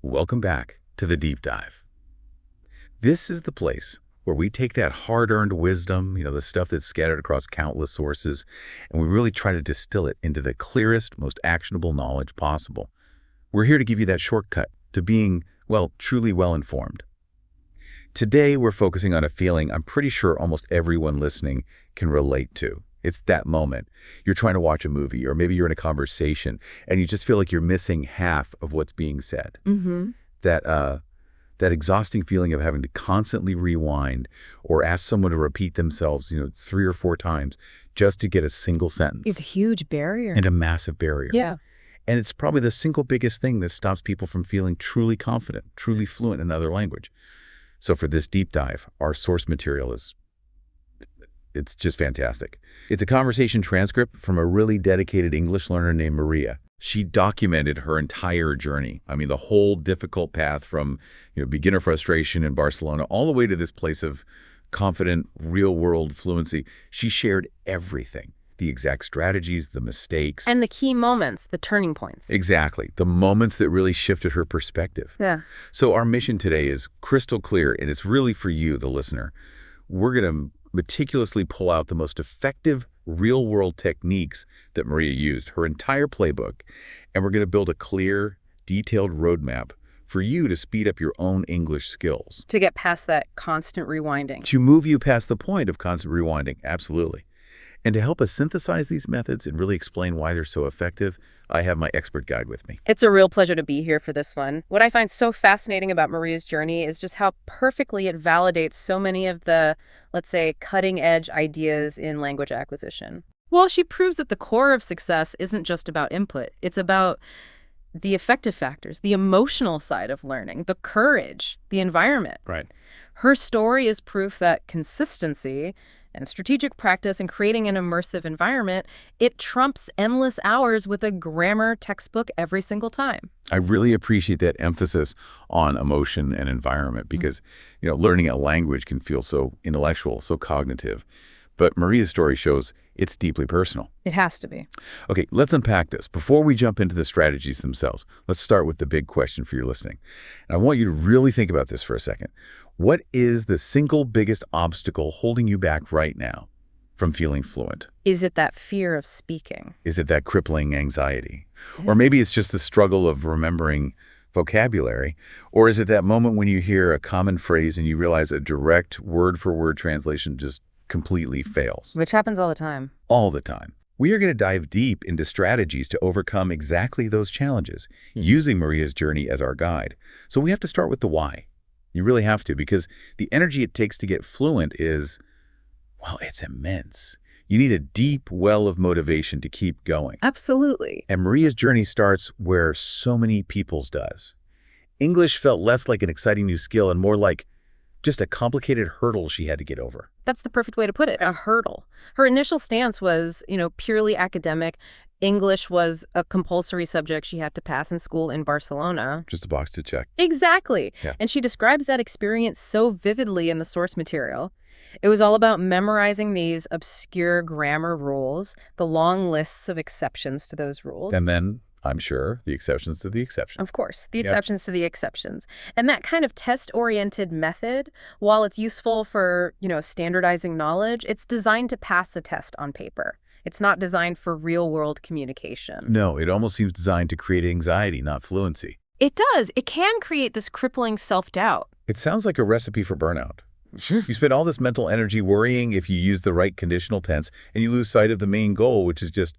Welcome back to the Deep Dive. This is the place where we take that hard-earned wisdom, the stuff that's scattered across countless sources, and we really try to distill it into the clearest, most actionable knowledge possible. We're here to give you that shortcut to being, well, truly well-informed. Today, we're focusing on a feeling I'm pretty sure almost everyone listening can relate to. It's that moment. You're trying to watch a movie, or maybe you're in a conversation, and you just feel like you're missing half of what's being said. Mm-hmm. That exhausting feeling of having to constantly rewind or ask someone to repeat themselves, 3 or 4 times just to get a single sentence. It's a huge barrier. And a massive barrier. Yeah. And it's probably the single biggest thing that stops people from feeling truly confident, truly fluent in another language. So for this deep dive, our source material it's just fantastic. It's a conversation transcript from a really dedicated English learner named Maria. She documented her entire journey. I mean, the whole difficult path from beginner frustration in Barcelona all the way to this place of confident, real-world fluency. She shared everything, the exact strategies, the mistakes. And the key moments, the turning points. Exactly, the moments that really shifted her perspective. Yeah. So our mission today is crystal clear, and it's really for you, the listener. We're going to meticulously pull out the most effective real-world techniques that Maria used, her entire playbook, and we're going to build a clear, detailed roadmap for you to speed up your own English skills. To get past that constant rewinding. To move you past the point of constant rewinding, absolutely. And to help us synthesize these methods and really explain why they're so effective, I have my expert guide with me. It's a real pleasure to be here for this one. What I find so fascinating about Maria's journey is just how perfectly it validates so many of the, let's say, cutting-edge ideas in language acquisition. Well, she proves that the core of success isn't just about input. It's about the affective factors, the emotional side of learning, the courage, the environment. Right. Her story is proof that consistency and strategic practice and creating an immersive environment, it trumps endless hours with a grammar textbook every single time. I really appreciate that emphasis on emotion and environment because, learning a language can feel so intellectual, so cognitive. But Maria's story shows it's deeply personal. It has to be. Okay, let's unpack this. Before we jump into the strategies themselves, let's start with the big question for your listening. And I want you to really think about this for a second. What is the single biggest obstacle holding you back right now from feeling fluent? Is it that fear of speaking? Is it that crippling anxiety? Or maybe it's just the struggle of remembering vocabulary? Or is it that moment when you hear a common phrase and you realize a direct word-for-word translation just completely fails? Which happens all the time. All the time. We are going to dive deep into strategies to overcome exactly those challenges, using Maria's journey as our guide. So we have to start with the why. You really have to, because the energy it takes to get fluent is, well, it's immense. You need a deep well of motivation to keep going. Absolutely. And Maria's journey starts where so many people's does. English felt less like an exciting new skill and more like just a complicated hurdle she had to get over. That's the perfect way to put it, a hurdle. Her initial stance was, purely academic. English was a compulsory subject she had to pass in school in Barcelona. Just a box to check. Exactly. Yeah. And she describes that experience so vividly in the source material. It was all about memorizing these obscure grammar rules, the long lists of exceptions to those rules. And then, I'm sure, the exceptions to the exception. Of course, the exceptions to the exceptions. And that kind of test-oriented method, while it's useful for, standardizing knowledge, it's designed to pass a test on paper. It's not designed for real-world communication. No, it almost seems designed to create anxiety, not fluency. It does. It can create this crippling self-doubt. It sounds like a recipe for burnout. You spend all this mental energy worrying if you use the right conditional tense, and you lose sight of the main goal, which is just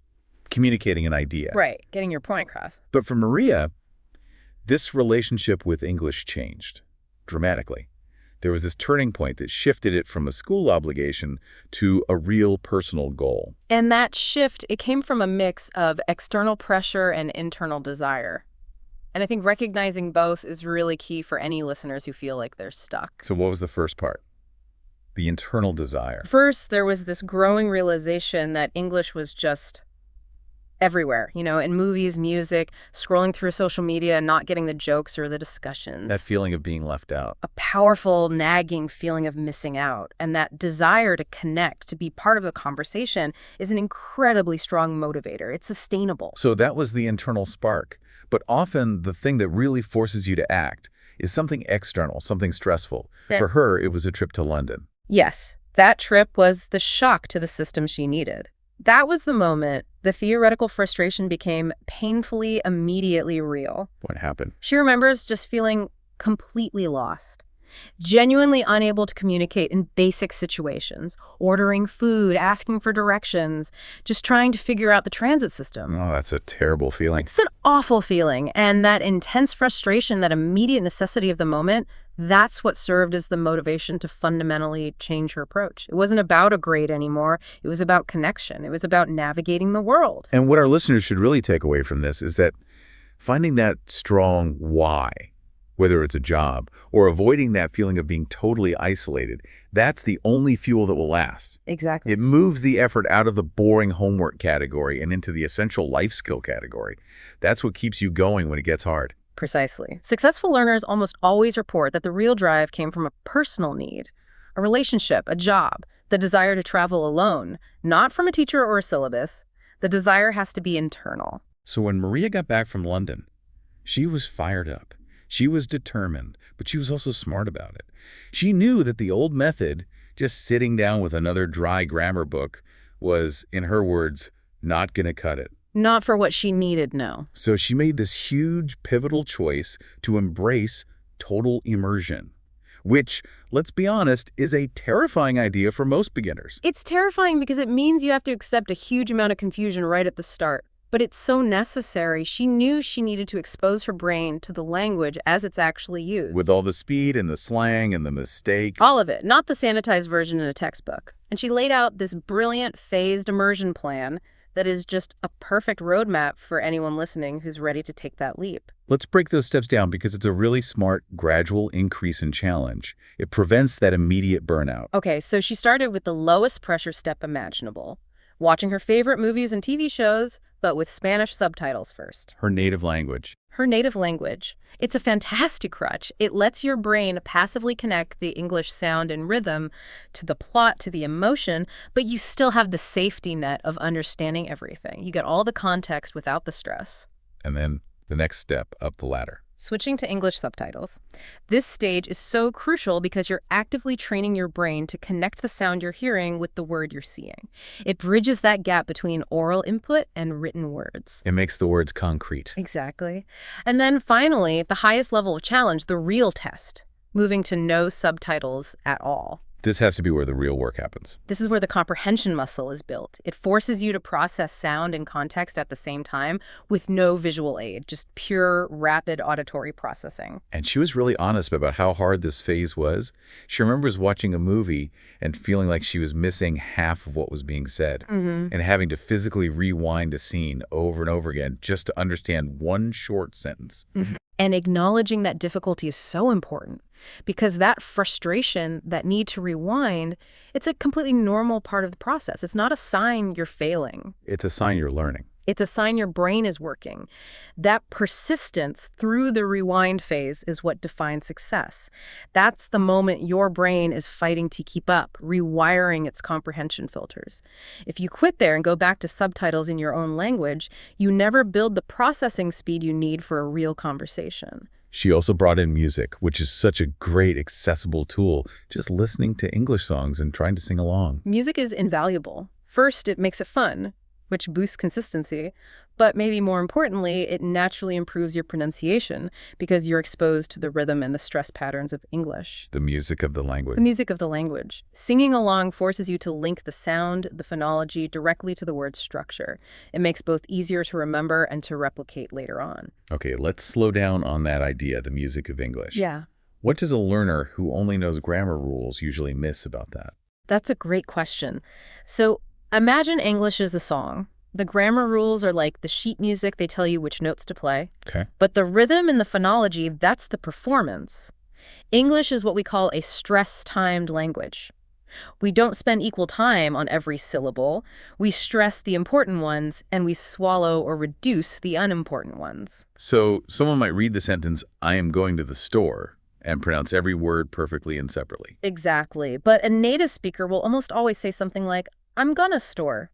communicating an idea. Right, getting your point across. But for Maria, this relationship with English changed dramatically. There was this turning point that shifted it from a school obligation to a real personal goal. And that shift, it came from a mix of external pressure and internal desire. And I think recognizing both is really key for any listeners who feel like they're stuck. So what was the first part? The internal desire. First, there was this growing realization that English was just everywhere, in movies, music, scrolling through social media, not getting the jokes or the discussions. That feeling of being left out. A powerful, nagging feeling of missing out. And that desire to connect, to be part of the conversation, is an incredibly strong motivator. It's sustainable. So that was the internal spark. But often the thing that really forces you to act is something external, something stressful. Yeah. For her, it was a trip to London. Yes, that trip was the shock to the system she needed. That was the moment the theoretical frustration became painfully, immediately real. What happened? She remembers just feeling completely lost, genuinely unable to communicate in basic situations, ordering food, asking for directions, just trying to figure out the transit system. Oh, that's a terrible feeling. It's an awful feeling, and that intense frustration, that immediate necessity of the moment, that's what served as the motivation to fundamentally change her approach. It wasn't about a grade anymore. It was about connection. It was about navigating the world. And what our listeners should really take away from this is that finding that strong why, whether it's a job or avoiding that feeling of being totally isolated, that's the only fuel that will last. Exactly. It moves the effort out of the boring homework category and into the essential life skill category. That's what keeps you going when it gets hard. Precisely. Successful learners almost always report that the real drive came from a personal need, a relationship, a job, the desire to travel alone, not from a teacher or a syllabus. The desire has to be internal. So when Maria got back from London, she was fired up. She was determined, but she was also smart about it. She knew that the old method, just sitting down with another dry grammar book, was, in her words, not going to cut it. Not for what she needed, no. So she made this huge, pivotal choice to embrace total immersion, which, let's be honest, is a terrifying idea for most beginners. It's terrifying because it means you have to accept a huge amount of confusion right at the start. But it's so necessary. She knew she needed to expose her brain to the language as it's actually used. With all the speed and the slang and the mistakes. All of it, not the sanitized version in a textbook. And she laid out this brilliant phased immersion plan that is just a perfect roadmap for anyone listening who's ready to take that leap. Let's break those steps down because it's a really smart, gradual increase in challenge. It prevents that immediate burnout. Okay, so she started with the lowest pressure step imaginable, watching her favorite movies and TV shows, but with Spanish subtitles first. Her native language. Her native language. It's a fantastic crutch. It lets your brain passively connect the English sound and rhythm to the plot, to the emotion, but you still have the safety net of understanding everything. You get all the context without the stress. And then the next step up the ladder. Switching to English subtitles. This stage is so crucial because you're actively training your brain to connect the sound you're hearing with the word you're seeing. It bridges that gap between oral input and written words. It makes the words concrete. Exactly. And then finally, the highest level of challenge, the real test, moving to no subtitles at all. This has to be where the real work happens. This is where the comprehension muscle is built. It forces you to process sound and context at the same time with no visual aid, just pure, rapid auditory processing. And she was really honest about how hard this phase was. She remembers watching a movie and feeling like she was missing half of what was being said and having to physically rewind a scene over and over again just to understand one short sentence. And acknowledging that difficulty is so important because that frustration, that need to rewind, it's a completely normal part of the process. It's not a sign you're failing. It's a sign you're learning. It's a sign your brain is working. That persistence through the rewind phase is what defines success. That's the moment your brain is fighting to keep up, rewiring its comprehension filters. If you quit there and go back to subtitles in your own language, you never build the processing speed you need for a real conversation. She also brought in music, which is such a great, accessible tool, just listening to English songs and trying to sing along. Music is invaluable. First, it makes it fun, which boosts consistency, but maybe more importantly, it naturally improves your pronunciation because you're exposed to the rhythm and the stress patterns of English. The music of the language. The music of the language. Singing along forces you to link the sound, the phonology, directly to the word structure. It makes both easier to remember and to replicate later on. Okay, let's slow down on that idea, the music of English. Yeah. What does a learner who only knows grammar rules usually miss about that? That's a great question. So imagine English is a song. The grammar rules are like the sheet music. They tell you which notes to play. Okay. But the rhythm and the phonology, that's the performance. English is what we call a stress-timed language. We don't spend equal time on every syllable. We stress the important ones, and we swallow or reduce the unimportant ones. So someone might read the sentence, "I am going to the store," and pronounce every word perfectly and separately. Exactly. But a native speaker will almost always say something like, "I'm gonna store."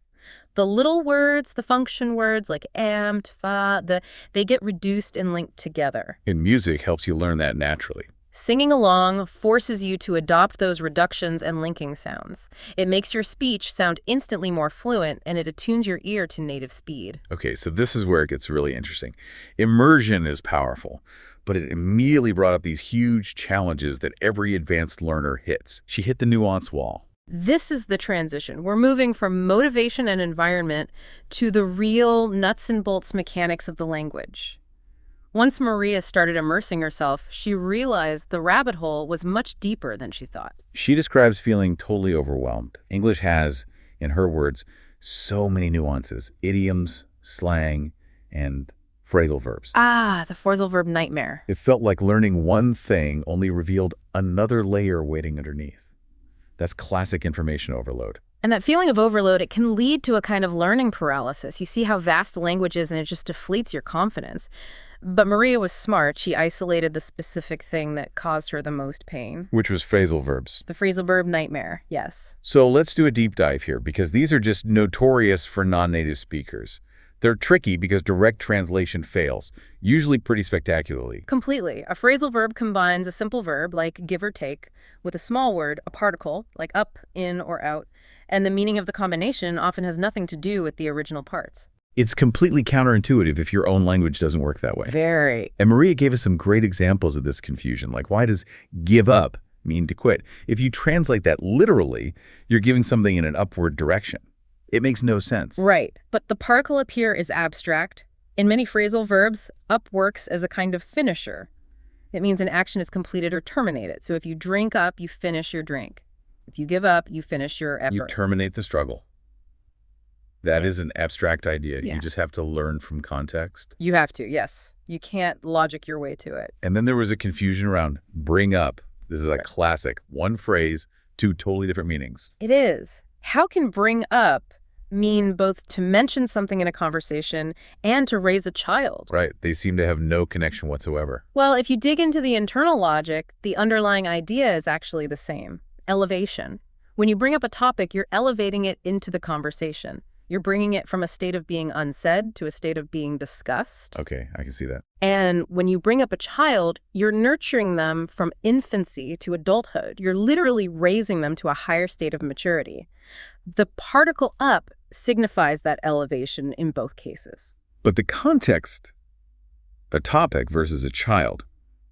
The little words, the function words like am, tfa, they get reduced and linked together. And music helps you learn that naturally. Singing along forces you to adopt those reductions and linking sounds. It makes your speech sound instantly more fluent, and it attunes your ear to native speed. Okay, so this is where it gets really interesting. Immersion is powerful, but it immediately brought up these huge challenges that every advanced learner hits. She hit the nuance wall. This is the transition. We're moving from motivation and environment to the real nuts and bolts mechanics of the language. Once Maria started immersing herself, she realized the rabbit hole was much deeper than she thought. She describes feeling totally overwhelmed. English has, in her words, so many nuances, idioms, slang, and phrasal verbs. Ah, the phrasal verb nightmare. It felt like learning one thing only revealed another layer waiting underneath. That's classic information overload. And that feeling of overload, it can lead to a kind of learning paralysis. You see how vast the language is, and it just deflates your confidence. But Maria was smart. She isolated the specific thing that caused her the most pain. Which was phrasal verbs. The phrasal verb nightmare, yes. So let's do a deep dive here, because these are just notorious for non-native speakers. They're tricky because direct translation fails, usually pretty spectacularly. Completely. A phrasal verb combines a simple verb, like give or take, with a small word, a particle, like up, in, or out, and the meaning of the combination often has nothing to do with the original parts. It's completely counterintuitive if your own language doesn't work that way. Very. And Maria gave us some great examples of this confusion, like why does give up mean to quit? If you translate that literally, you're giving something in an upward direction. It makes no sense. Right. But the particle up here is abstract. In many phrasal verbs, up works as a kind of finisher. It means an action is completed or terminated. So if you drink up, you finish your drink. If you give up, you finish your effort. You terminate the struggle. That is an abstract idea. Yeah. You just have to learn from context. You have to, yes. You can't logic your way to it. And then there was a confusion around bring up. This is a classic. One phrase, two totally different meanings. It is. How can bring up mean both to mention something in a conversation and to raise a child? Right. They seem to have no connection whatsoever. Well, if you dig into the internal logic, the underlying idea is actually the same. Elevation. When you bring up a topic, you're elevating it into the conversation. You're bringing it from a state of being unsaid to a state of being discussed. Okay, I can see that. And when you bring up a child, you're nurturing them from infancy to adulthood. You're literally raising them to a higher state of maturity. The particle up signifies that elevation in both cases. But the context, a topic versus a child,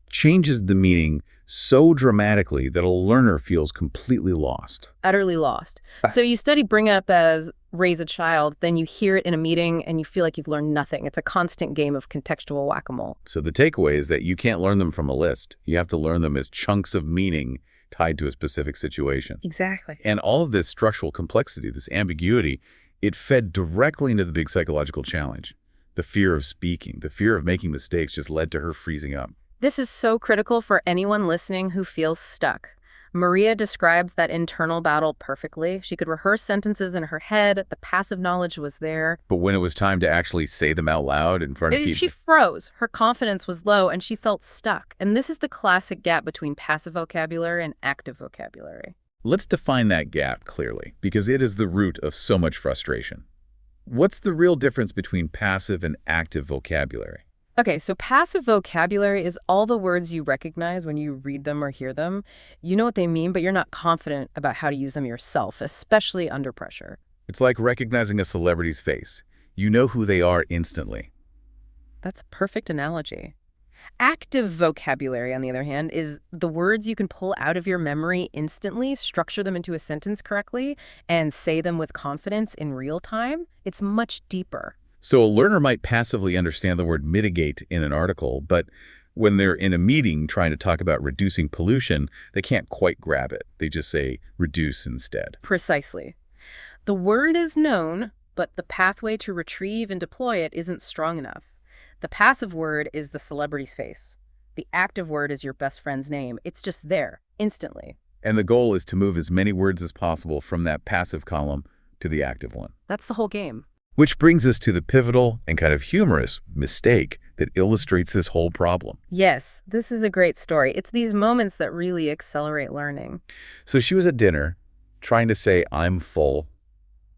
changes the meaning so dramatically that a learner feels completely lost. Utterly lost. So you study bring up as raise a child, then you hear it in a meeting and you feel like you've learned nothing. It's a constant game of contextual whack-a-mole. So the takeaway is that you can't learn them from a list. You have to learn them as chunks of meaning tied to a specific situation. Exactly. And all of this structural complexity, this ambiguity, it fed directly into the big psychological challenge. The fear of speaking, the fear of making mistakes just led to her freezing up. This is so critical for anyone listening who feels stuck. Maria describes that internal battle perfectly. She could rehearse sentences in her head. The passive knowledge was there. But when it was time to actually say them out loud in front of people... She froze. Her confidence was low and she felt stuck. And this is the classic gap between passive vocabulary and active vocabulary. Let's define that gap clearly, because it is the root of so much frustration. What's the real difference between passive and active vocabulary? Okay, so passive vocabulary is all the words you recognize when you read them or hear them. You know what they mean, but you're not confident about how to use them yourself, especially under pressure. It's like recognizing a celebrity's face. You know who they are instantly. That's a perfect analogy. Active vocabulary, on the other hand, is the words you can pull out of your memory instantly, structure them into a sentence correctly, and say them with confidence in real time. It's much deeper. So a learner might passively understand the word mitigate in an article, but when they're in a meeting trying to talk about reducing pollution, they can't quite grab it. They just say reduce instead. Precisely. The word is known, but the pathway to retrieve and deploy it isn't strong enough. The passive word is the celebrity's face. The active word is your best friend's name. It's just there, instantly. And the goal is to move as many words as possible from that passive column to the active one. That's the whole game. Which brings us to the pivotal and kind of humorous mistake that illustrates this whole problem. Yes, this is a great story. It's these moments that really accelerate learning. So she was at dinner trying to say, I'm full,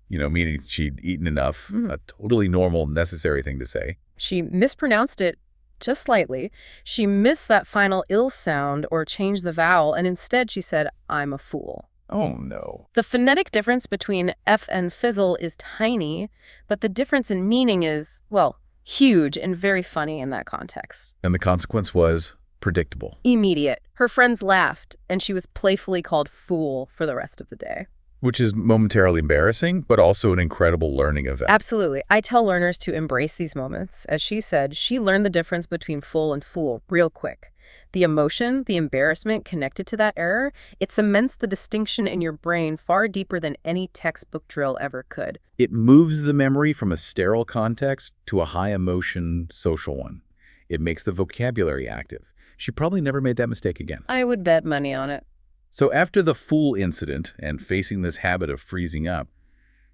meaning she'd eaten enough, Mhm. a totally normal, necessary thing to say. She mispronounced it just slightly. She missed that final ill sound or changed the vowel, and instead she said, "I'm a fool." Oh, no. The phonetic difference between F and fizzle is tiny, but the difference in meaning is, well, huge and very funny in that context. And the consequence was predictable. Immediate. Her friends laughed, and she was playfully called fool for the rest of the day. Which is momentarily embarrassing, but also an incredible learning event. Absolutely. I tell learners to embrace these moments. As she said, she learned the difference between full and fool real quick. The emotion, the embarrassment connected to that error, it cements the distinction in your brain far deeper than any textbook drill ever could. It moves the memory from a sterile context to a high-emotion social one. It makes the vocabulary active. She probably never made that mistake again. I would bet money on it. So after the fool incident and facing this habit of freezing up,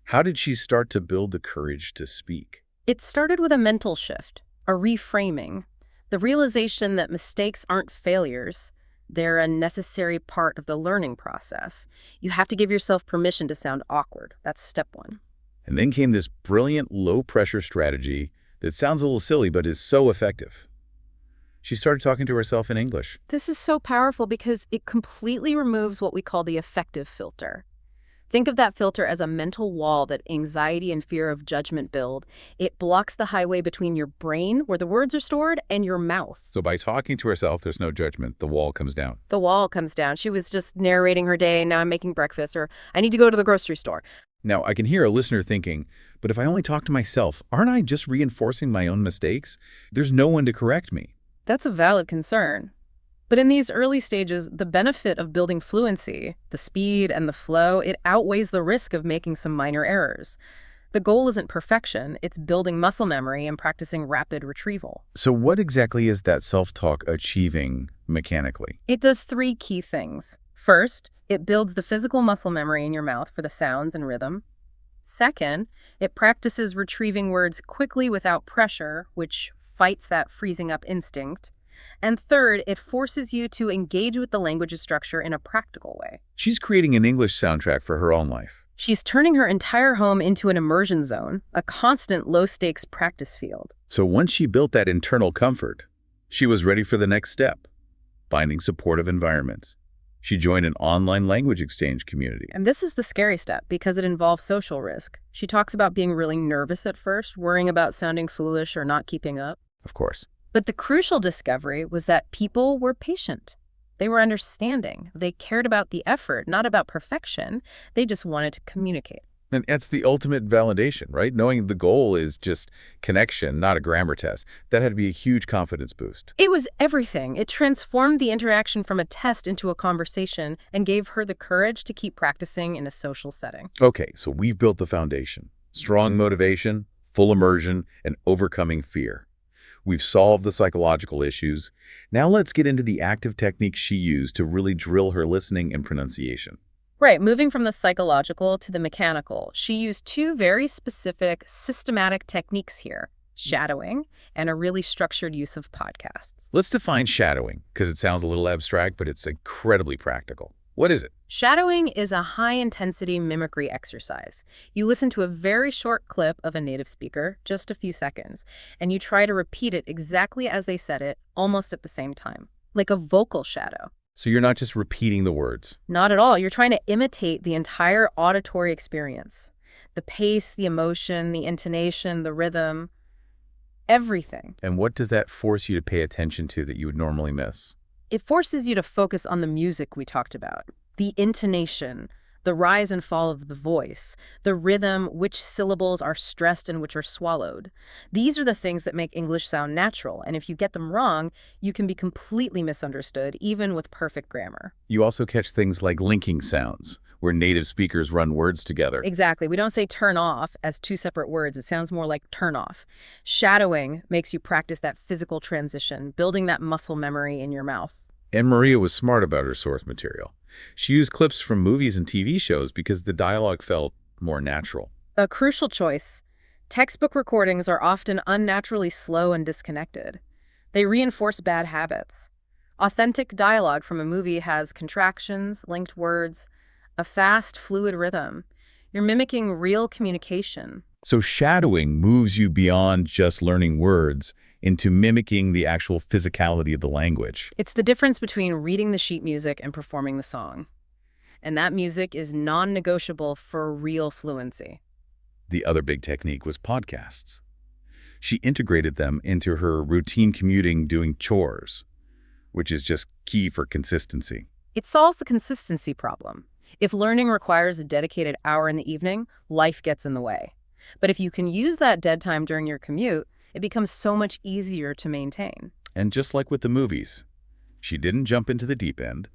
how did she start to build the courage to speak? It started with a mental shift, a reframing, the realization that mistakes aren't failures. They're a necessary part of the learning process. You have to give yourself permission to sound awkward. That's step one. And then came this brilliant low-pressure strategy that sounds a little silly but is so effective. She started talking to herself in English. This is so powerful because it completely removes what we call the affective filter. Think of that filter as a mental wall that anxiety and fear of judgment build. It blocks the highway between your brain, where the words are stored, and your mouth. So by talking to herself, there's no judgment. The wall comes down. The wall comes down. She was just narrating her day, now I'm making breakfast, or I need to go to the grocery store. Now, I can hear a listener thinking, but if I only talk to myself, aren't I just reinforcing my own mistakes? There's no one to correct me. That's a valid concern. But in these early stages, the benefit of building fluency, the speed and the flow, it outweighs the risk of making some minor errors. The goal isn't perfection, it's building muscle memory and practicing rapid retrieval. So what exactly is that self-talk achieving mechanically? It does three key things. First, it builds the physical muscle memory in your mouth for the sounds and rhythm. Second, it practices retrieving words quickly without pressure, which fights that freezing up instinct. And third, it forces you to engage with the language's structure in a practical way. She's creating an English soundtrack for her own life. She's turning her entire home into an immersion zone, a constant low-stakes practice field. So once she built that internal comfort, she was ready for the next step, finding supportive environments. She joined an online language exchange community. And this is the scary step because it involves social risk. She talks about being really nervous at first, worrying about sounding foolish or not keeping up. Of course. But the crucial discovery was that people were patient. They were understanding. They cared about the effort, not about perfection. They just wanted to communicate. And that's the ultimate validation, right? Knowing the goal is just connection, not a grammar test. That had to be a huge confidence boost. It was everything. It transformed the interaction from a test into a conversation and gave her the courage to keep practicing in a social setting. Okay, so we've built the foundation. Strong motivation, full immersion, and overcoming fear. We've solved the psychological issues. Now let's get into the active techniques she used to really drill her listening and pronunciation. Right, moving from the psychological to the mechanical, she used two very specific, systematic techniques here, shadowing and a really structured use of podcasts. Let's define shadowing, because it sounds a little abstract, but it's incredibly practical. What is it? Shadowing is a high-intensity mimicry exercise. You listen to a very short clip of a native speaker, just a few seconds, and you try to repeat it exactly as they said it, almost at the same time, like a vocal shadow. So you're not just repeating the words. Not at all. You're trying to imitate the entire auditory experience. The pace, the emotion, the intonation, the rhythm, everything. And what does that force you to pay attention to that you would normally miss? It forces you to focus on the music we talked about, the intonation, the rise and fall of the voice, the rhythm, which syllables are stressed and which are swallowed. These are the things that make English sound natural, and if you get them wrong, you can be completely misunderstood, even with perfect grammar. You also catch things like linking sounds, where native speakers run words together. Exactly. We don't say turn off as two separate words. It sounds more like turn off. Shadowing makes you practice that physical transition, building that muscle memory in your mouth. And Maria was smart about her source material. She used clips from movies and TV shows because the dialogue felt more natural. A crucial choice. Textbook recordings are often unnaturally slow and disconnected. They reinforce bad habits. Authentic dialogue from a movie has contractions, linked words, a fast, fluid rhythm. You're mimicking real communication. So shadowing moves you beyond just learning words into mimicking the actual physicality of the language. It's the difference between reading the sheet music and performing the song. And that music is non-negotiable for real fluency. The other big technique was podcasts. She integrated them into her routine commuting doing chores, which is just key for consistency. It solves the consistency problem. If learning requires a dedicated hour in the evening, life gets in the way. But if you can use that dead time during your commute, it becomes so much easier to maintain. And just like with the movies, she didn't jump into the deep end.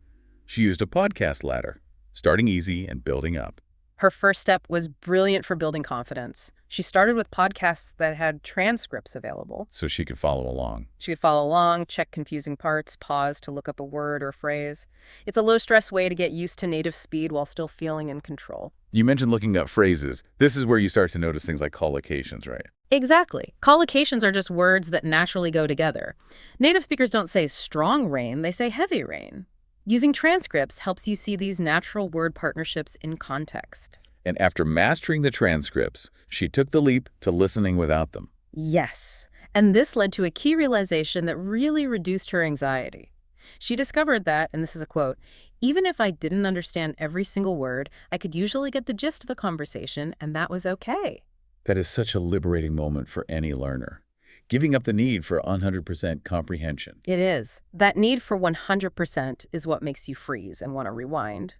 She used a podcast ladder, starting easy and building up. Her first step was brilliant for building confidence. She started with podcasts that had transcripts available. So she could follow along. She could follow along, check confusing parts, pause to look up a word or phrase. It's a low-stress way to get used to native speed while still feeling in control. You mentioned looking up phrases. This is where you start to notice things like collocations, right? Exactly. Collocations are just words that naturally go together. Native speakers don't say strong rain, they say heavy rain. Using transcripts helps you see these natural word partnerships in context. And after mastering the transcripts, she took the leap to listening without them. Yes. And this led to a key realization that really reduced her anxiety. She discovered that, and this is a quote, "Even if I didn't understand every single word, I could usually get the gist of the conversation, and that was okay." That is such a liberating moment for any learner. Giving up the need for 100% comprehension. It is. That need for 100% is what makes you freeze and want to rewind.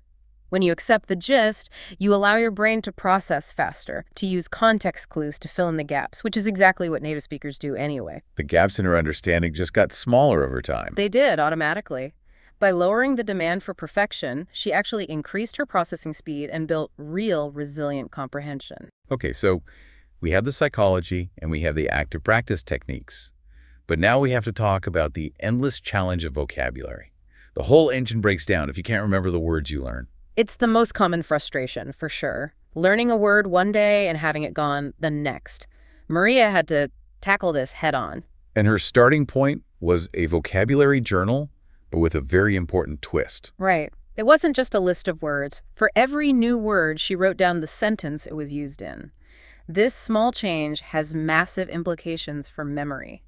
When you accept the gist, you allow your brain to process faster, to use context clues to fill in the gaps, which is exactly what native speakers do anyway. The gaps in her understanding just got smaller over time. They did, automatically. By lowering the demand for perfection, she actually increased her processing speed and built real, resilient comprehension. Okay, so we have the psychology and we have the active practice techniques. But now we have to talk about the endless challenge of vocabulary. The whole engine breaks down if you can't remember the words you learn. It's the most common frustration, for sure. Learning a word one day and having it gone the next. Maria had to tackle this head on. And her starting point was a vocabulary journal, but with a very important twist. Right. It wasn't just a list of words. For every new word, she wrote down the sentence it was used in. This small change has massive implications for memory.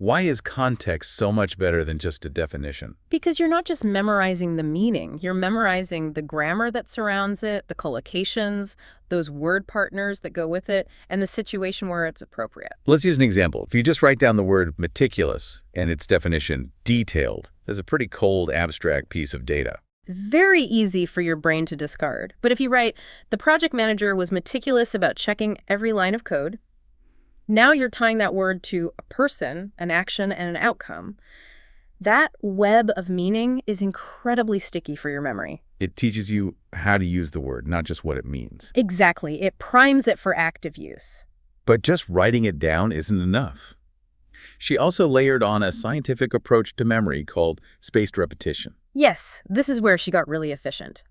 Why is context so much better than just a definition? Because you're not just memorizing the meaning, you're memorizing the grammar that surrounds it, the collocations, those word partners that go with it, and the situation where it's appropriate. Let's use an example. If you just write down the word meticulous and its definition, detailed, there's a pretty cold, abstract piece of data. Very easy for your brain to discard. But if you write, the project manager was meticulous about checking every line of code, now you're tying that word to a person, an action, and an outcome. That web of meaning is incredibly sticky for your memory. It teaches you how to use the word, not just what it means. Exactly. It primes it for active use. But just writing it down isn't enough. She also layered on a scientific approach to memory called spaced repetition. Yes, this is where she got really efficient.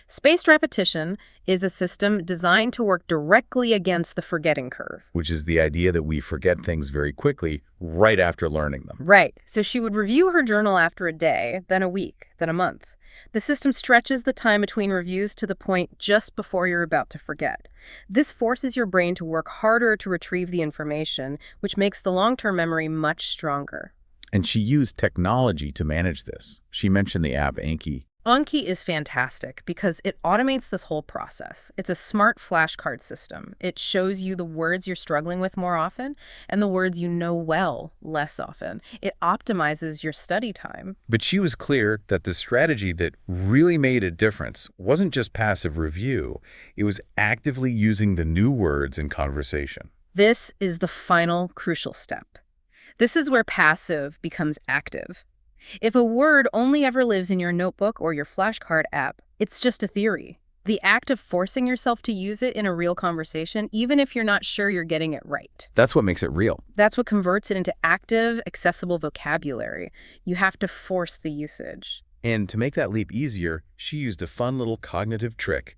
Spaced repetition is a system designed to work directly against the forgetting curve. Which is the idea that we forget things very quickly right after learning them. Right. So she would review her journal after a day, then a week, then a month. The system stretches the time between reviews to the point just before you're about to forget. This forces your brain to work harder to retrieve the information, which makes the long-term memory much stronger. And she used technology to manage this. She mentioned the app Anki. Anki is fantastic because it automates this whole process. It's a smart flashcard system. It shows you the words you're struggling with more often and the words you know well less often. It optimizes your study time. But she was clear that the strategy that really made a difference wasn't just passive review. It was actively using the new words in conversation. This is the final crucial step. This is where passive becomes active. If a word only ever lives in your notebook or your flashcard app, it's just a theory. The act of forcing yourself to use it in a real conversation, even if you're not sure you're getting it right. That's what makes it real. That's what converts it into active, accessible vocabulary. You have to force the usage. And to make that leap easier, she used a fun little cognitive trick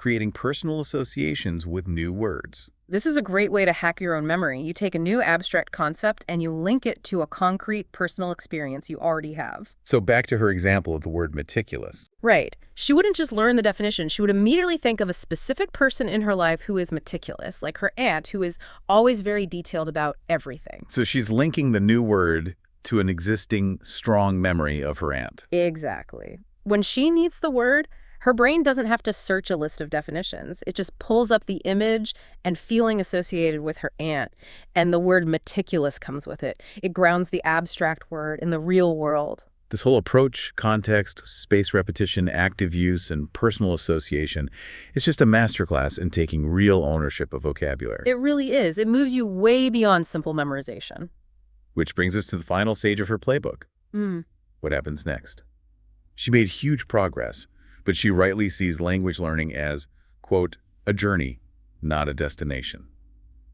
creating personal associations with new words. This is a great way to hack your own memory. You take a new abstract concept and you link it to a concrete personal experience you already have. So back to her example of the word meticulous. Right. She wouldn't just learn the definition. She would immediately think of a specific person in her life who is meticulous, like her aunt, who is always very detailed about everything. So she's linking the new word to an existing strong memory of her aunt. Exactly. When she needs the word, her brain doesn't have to search a list of definitions. It just pulls up the image and feeling associated with her aunt, and the word meticulous comes with it. It grounds the abstract word in the real world. This whole approach, context, space repetition, active use, and personal association is just a masterclass in taking real ownership of vocabulary. It really is. It moves you way beyond simple memorization. Which brings us to the final stage of her playbook. What happens next? She made huge progress, but she rightly sees language learning as, quote, a journey, not a destination.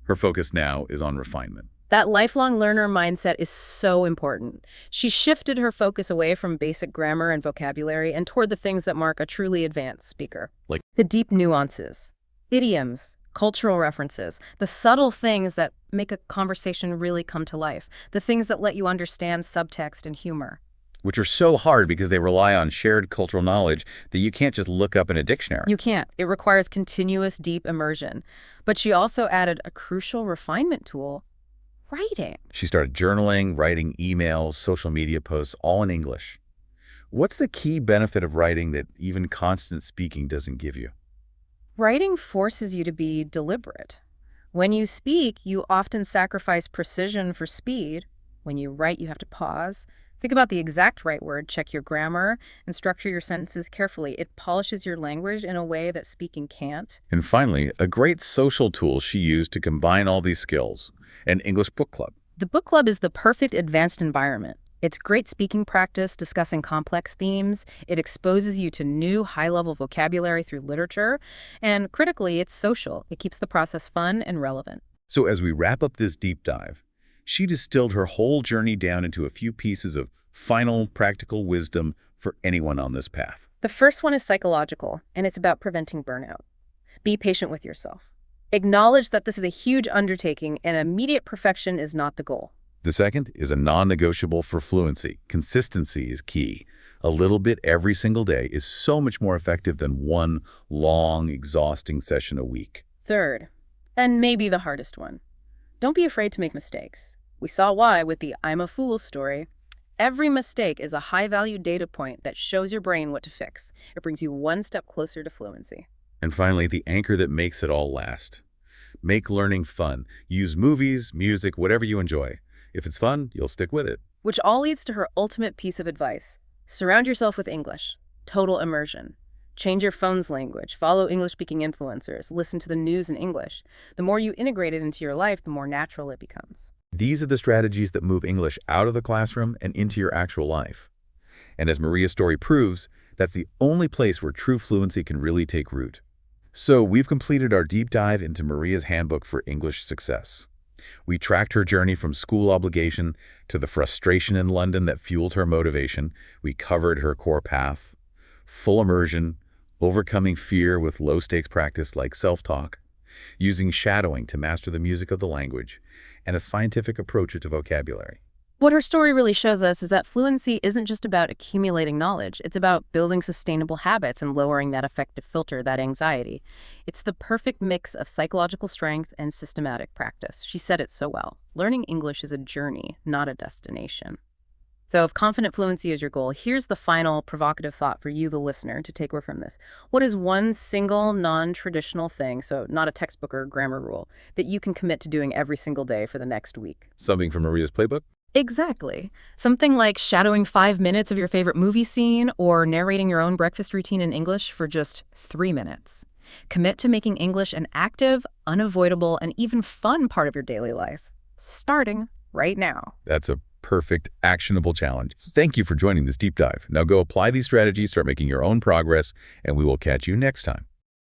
Her focus now is on refinement. That lifelong learner mindset is so important. She shifted her focus away from basic grammar and vocabulary and toward the things that mark a truly advanced speaker. Like the deep nuances, idioms, cultural references, the subtle things that make a conversation really come to life, the things that let you understand subtext and humor. which are so hard because they rely on shared cultural knowledge that you can't just look up in a dictionary. You can't. It requires continuous, deep immersion. But she also added a crucial refinement tool, writing. She started journaling, writing emails, social media posts, all in English. What's the key benefit of writing that even constant speaking doesn't give you? Writing forces you to be deliberate. When you speak, you often sacrifice precision for speed. When you write, you have to pause. Think about the exact right word, check your grammar, and structure your sentences carefully. It polishes your language in a way that speaking can't. And finally, a great social tool she used to combine all these skills, an English book club. The book club is the perfect advanced environment. It's great speaking practice, discussing complex themes. It exposes you to new high-level vocabulary through literature. And critically, it's social. It keeps the process fun and relevant. So as we wrap up this deep dive, she distilled her whole journey down into a few pieces of final practical wisdom for anyone on this path. The first one is psychological, and it's about preventing burnout. Be patient with yourself. Acknowledge that this is a huge undertaking and immediate perfection is not the goal. The second is a non-negotiable for fluency. Consistency is key. A little bit every single day is so much more effective than one long, exhausting session a week. Third, and maybe the hardest one, don't be afraid to make mistakes. We saw why with the I'm a fool story. Every mistake is a high-value data point that shows your brain what to fix. It brings you one step closer to fluency. And finally, the anchor that makes it all last. Make learning fun. Use movies, music, whatever you enjoy. If it's fun, you'll stick with it. Which all leads to her ultimate piece of advice. Surround yourself with English. Total immersion. Change your phone's language. Follow English-speaking influencers. Listen to the news in English. The more you integrate it into your life, the more natural it becomes. These are the strategies that move English out of the classroom and into your actual life. And as Maria's story proves, that's the only place where true fluency can really take root. So we've completed our deep dive into Maria's handbook for English success. We tracked her journey from school obligation to the frustration in London that fueled her motivation. We covered her core path, full immersion, overcoming fear with low-stakes practice like self-talk, using shadowing to master the music of the language, and a scientific approach to vocabulary. What her story really shows us is that fluency isn't just about accumulating knowledge. It's about building sustainable habits and lowering that affective filter, that anxiety. It's the perfect mix of psychological strength and systematic practice. She said it so well. Learning English is a journey, not a destination. So if confident fluency is your goal, here's the final provocative thought for you, the listener, to take away from this. What is one single non-traditional thing, so not a textbook or grammar rule, that you can commit to doing every single day for the next week? Something from Maria's playbook? Exactly. Something like shadowing 5 minutes of your favorite movie scene or narrating your own breakfast routine in English for just 3 minutes. Commit to making English an active, unavoidable, and even fun part of your daily life, starting right now. That's a perfect, actionable challenge. Thank you for joining this deep dive. Now go apply these strategies, start making your own progress, and we will catch you next time.